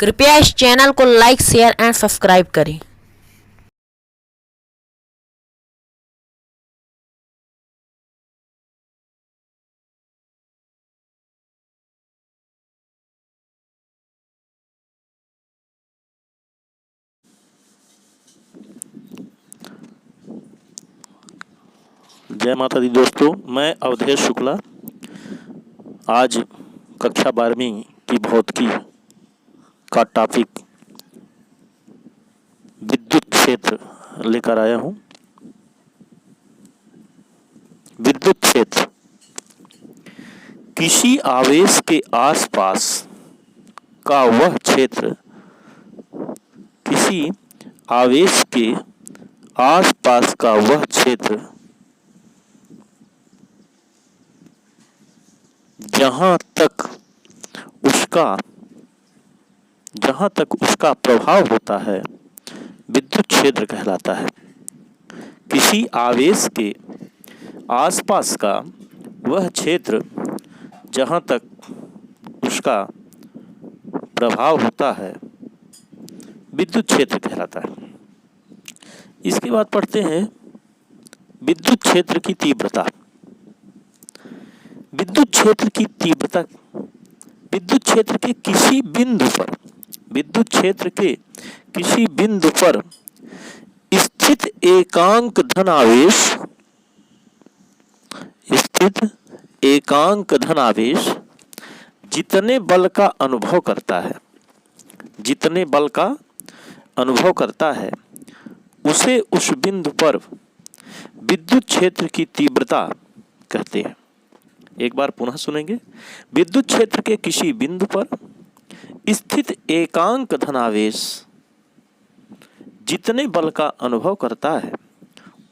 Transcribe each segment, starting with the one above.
कृपया इस चैनल को लाइक, शेयर एंड सब्सक्राइब करें। जय माता दी दोस्तों, मैं अवधेश शुक्ला आज कक्षा 12वीं की भौतिकी का टॉपिक विद्युत क्षेत्र लेकर आया हूं। विद्युत क्षेत्र किसी आवेश के आसपास का वह क्षेत्र, किसी आवेश के आसपास का वह क्षेत्र जहां तक उसका प्रभाव होता है विद्युत क्षेत्र कहलाता है। किसी आवेश के आसपास का वह क्षेत्र जहां तक उसका प्रभाव होता है विद्युत क्षेत्र कहलाता है। इसके बाद पढ़ते हैं विद्युत क्षेत्र की तीव्रता। विद्युत क्षेत्र की तीव्रता विद्युत क्षेत्र के किसी बिंदु पर स्थित एकांक धन आवेश जितने बल का अनुभव करता है उसे उस बिंदु पर विद्युत क्षेत्र की तीव्रता कहते हैं। एक बार पुनः सुनेंगे। विद्युत क्षेत्र के किसी बिंदु पर स्थित एकांक धनावेश जितने बल का अनुभव करता है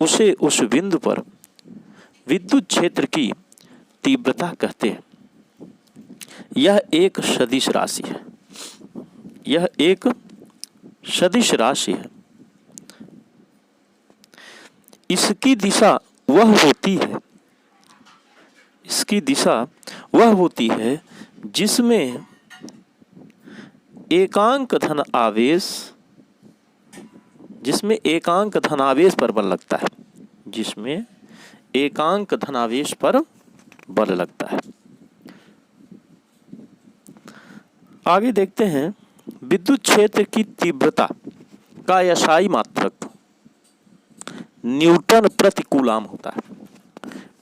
उसे उस बिंदु पर विद्युत क्षेत्र की तीव्रता कहते हैं। यह एक सदिश राशि है। इसकी दिशा वह होती है जिसमें एकांक धनावेश पर बल लगता है। आगे देखते हैं विद्युत क्षेत्र की तीव्रता का SI मात्रक न्यूटन प्रति कूलाम होता है।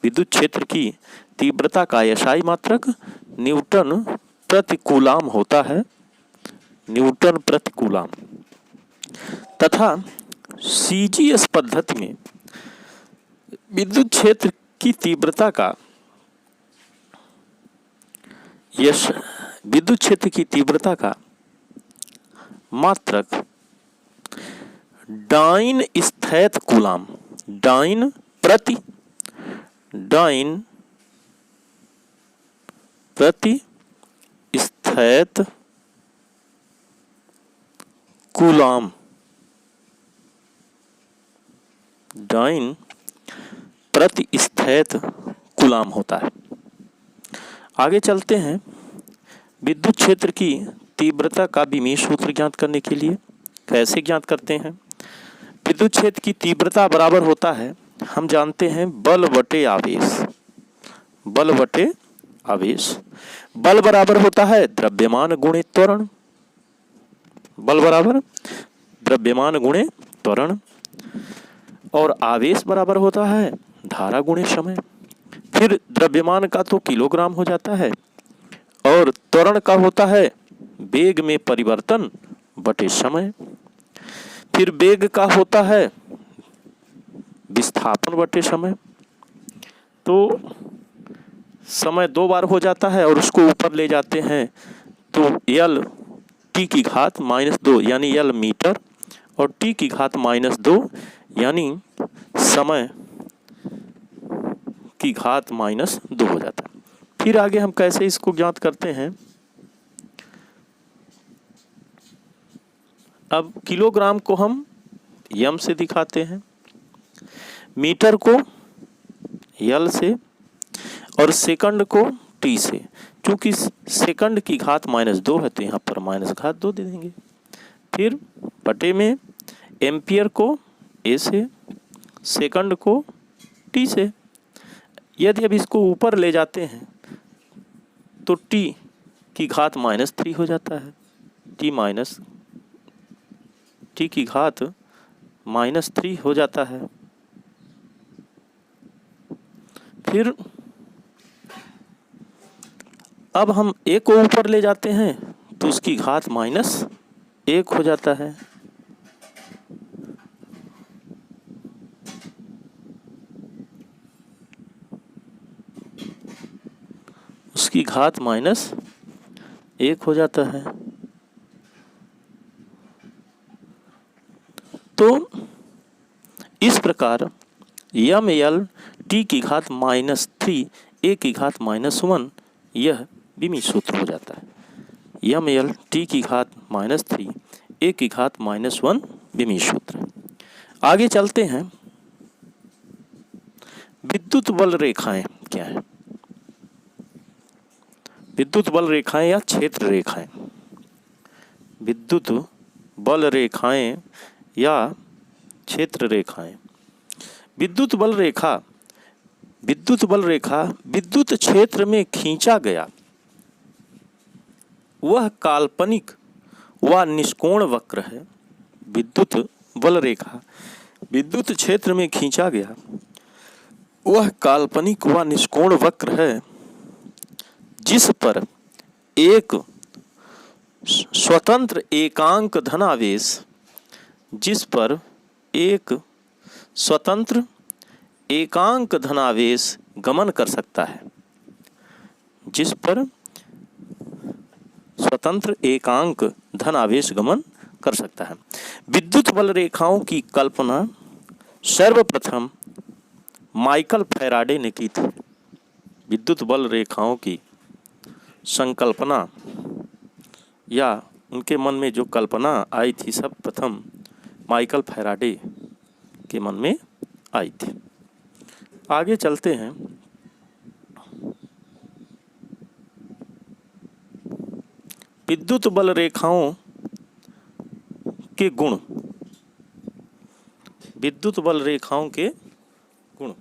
विद्युत क्षेत्र की तीव्रता का SI मात्रक न्यूटन प्रति कूलाम होता है। तथा CGS पद्धति में विद्युत क्षेत्र की तीव्रता का मात्रक डाइन स्थैत कूलाम प्रति स्थैत कूलाम होता है। आगे चलते हैं विद्युत क्षेत्र की तीव्रता का विमीय सूत्र ज्ञात करने के लिए कैसे ज्ञात करते हैं। विद्युत क्षेत्र की तीव्रता बराबर होता है, हम जानते हैं, बल बटे आवेश। बल बराबर होता है द्रव्यमान गुणे त्वरण। और आवेश बराबर होता है धारा गुणे समय। फिर द्रव्यमान का तो किलोग्राम हो जाता है और त्वरण का होता है वेग में परिवर्तन बटे समय। फिर वेग का होता है विस्थापन बटे समय। तो समय 2 बार हो जाता है और उसको ऊपर ले जाते हैं तो L t की घात -2 यानी L मीटर और t की घात -2 यानी समय की घात -2 हो जाता है। फिर आगे हम कैसे इसको ज्ञात करते हैं। अब किलोग्राम को हम m से दिखाते हैं, मीटर को L से और सेकंड को t से। चूँकि सेकंड की घात -2 है तो यहाँ पर -2 दे देंगे। फिर बटे में एम्पियर को ए से, सेकंड को टी से। यदि अब इसको ऊपर ले जाते हैं तो टी की घात -3 हो जाता है। टी की घात -3 हो जाता है। फिर अब हम ए को ऊपर ले जाते हैं तो उसकी घात -1 हो जाता है। उसकी घात -1 हो जाता है। तो इस प्रकार यम एल टी की घात -3 ए की घात -1 यह विमीय सूत्र हो जाता है। यम एल टी की घात -3 ए की घात -1 विमीय सूत्र। आगे चलते हैं, विद्युत बल रेखाएं क्या है? विद्युत बल रेखाएं या क्षेत्र रेखाएं। विद्युत बल रेखाएं या क्षेत्र रेखाएं। विद्युत बल रेखा विद्युत क्षेत्र में खींचा गया वह काल्पनिक व निष्कोण वक्र है। विद्युत बल रेखा विद्युत क्षेत्र में खींचा गया वह काल्पनिक व निष्कोण वक्र है जिस पर एक स्वतंत्र एकांक धनावेश गमन कर सकता है। जिस पर स्वतंत्र एकांक धनावेश गमन कर सकता है। विद्युत बल रेखाओं की कल्पना सर्वप्रथम माइकल फैराडे ने की थी। विद्युत बल रेखाओं की संकल्पना या उनके मन में जो कल्पना आई थी सर्वप्रथम माइकल फैराडे के मन में आई थी। आगे चलते हैं, विद्युत बल रेखाओं के गुण। विद्युत बल रेखाओं के गुण।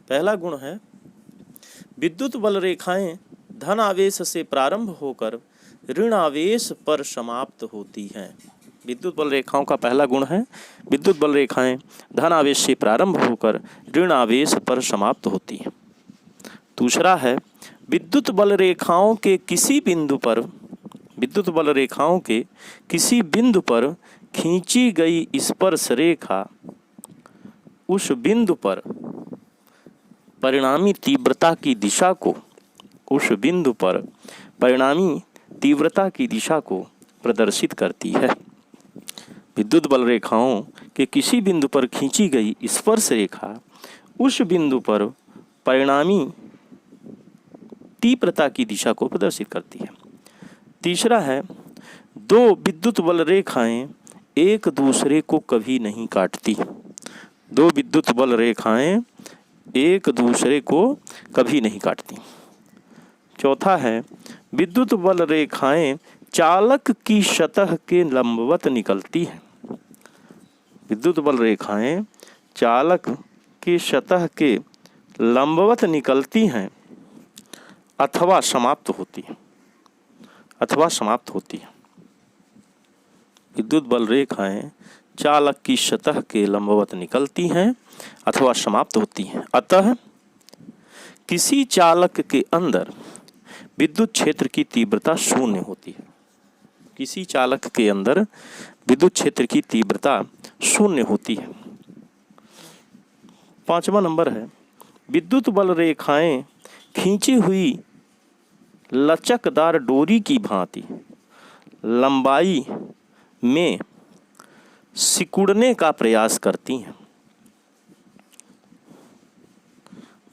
पहला गुण है, विद्युत बल रेखाएं धन आवेश से प्रारंभ होकर ऋण आवेश पर समाप्त होती हैं। विद्युत बल रेखाओं का पहला गुण है, विद्युत बल रेखाएं धन आवेश से प्रारंभ होकर ऋण आवेश पर समाप्त होती हैं। दूसरा है, विद्युत बल रेखाओं के किसी बिंदु पर खींची गई स्पर्श रेखा उस बिंदु पर परिणामी तीव्रता की दिशा को प्रदर्शित करती है। विद्युत बल रेखाओं के किसी बिंदु पर खींची गई स्पर्श रेखा उस बिंदु पर परिणामी तीव्रता की दिशा को प्रदर्शित करती है। तीसरा है, दो विद्युत बल रेखाएं एक दूसरे को कभी नहीं काटती। दो विद्युत बल रेखाएं एक दूसरे को कभी नहीं काटती। चौथा है, विद्युत बल रेखाएं चालक की सतह के लंबवत निकलती हैं। विद्युत बल रेखाएं चालक की सतह के लंबवत निकलती हैं अथवा समाप्त होती हैं। विद्युत बल रेखाएं चालक की सतह के लंबवत निकलती हैं अथवा समाप्त होती हैं। अतः किसी चालक के अंदर विद्युत क्षेत्र की तीव्रता शून्य होती है। किसी चालक के अंदर विद्युत क्षेत्र की तीव्रता शून्य होती है। 5वां नंबर है, विद्युत बल रेखाएं खींची हुई लचकदार डोरी की भांति लंबाई में सिकुड़ने का प्रयास करती हैं।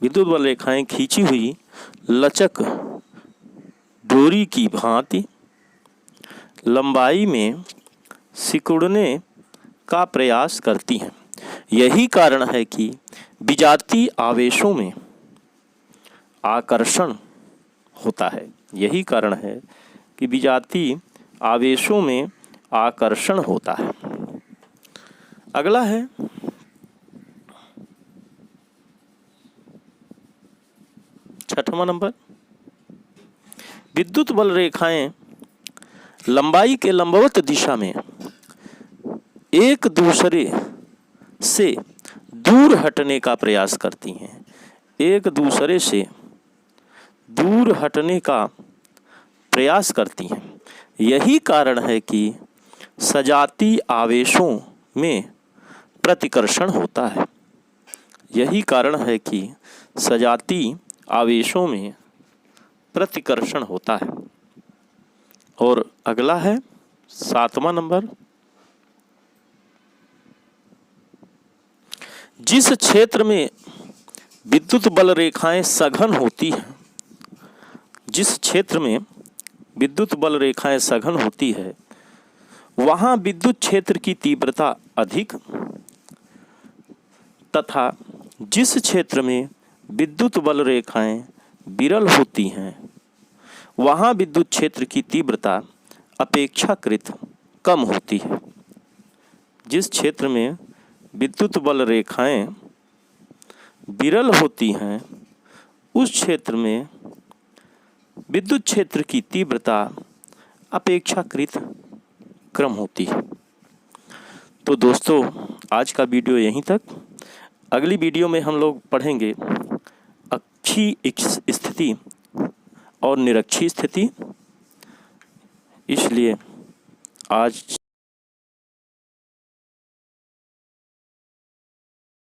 विद्युत बल रेखाएं खींची हुई लचक डोरी की भांति लंबाई में सिकुड़ने का प्रयास करती हैं। यही कारण है कि विजातीय आवेशों में आकर्षण होता है। यही कारण है कि विजातीय आवेशों में आकर्षण होता है। अगला है छठवां नंबर, विद्युत बल रेखाएं लंबाई के लंबवत दिशा में एक दूसरे से दूर हटने का प्रयास करती हैं। एक दूसरे से दूर हटने का प्रयास करती हैं। यही कारण है कि सजातीय आवेशों में प्रतिकर्षण होता है। यही कारण है कि सजातीय आवेशों में प्रतिकर्षण होता है। और अगला है सातवां नंबर, जिस क्षेत्र में विद्युत बल रेखाएं सघन होती हैं, जिस क्षेत्र में विद्युत बल रेखाएं सघन होती है, वहां विद्युत क्षेत्र की तीव्रता अधिक तथा जिस क्षेत्र में विद्युत बल रेखाएं विरल होती हैं, वहां विद्युत क्षेत्र की तीव्रता अपेक्षाकृत कम होती है। जिस क्षेत्र में विद्युत बल रेखाएं विरल होती हैं, उस क्षेत्र में विद्युत क्षेत्र की तीव्रता अपेक्षाकृत कम होती है। तो दोस्तों, आज का वीडियो यहीं तक। अगली वीडियो में हम लोग पढ़ेंगे अक्षीय स्थिति और निरक्षीय स्थिति। इसलिए आज